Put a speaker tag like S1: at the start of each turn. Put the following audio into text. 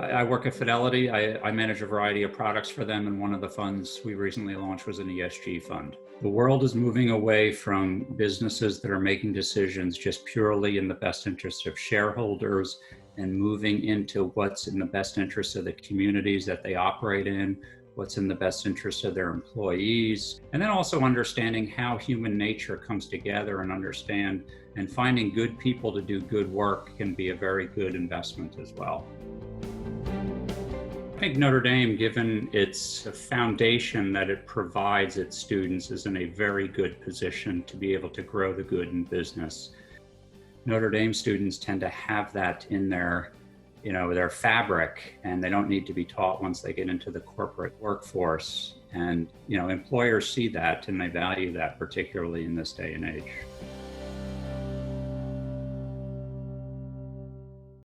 S1: I work at Fidelity. I manage a variety of products for them, and one of the funds we recently launched was an ESG fund. The world is moving away from businesses that are making decisions just purely in the best interest of shareholders and moving into what's in the best interest of the communities that they operate in, what's in the best interest of their employees, and then also understanding how human nature comes together and finding good people to do good work can be a very good investment as well. I think Notre Dame, given its foundation that it provides its students, is in a very good position to be able to grow the good in business. Notre Dame students tend to have that in their fabric, and they don't need to be taught once they get into the corporate workforce. And, employers see that and they value that, particularly in this day and age.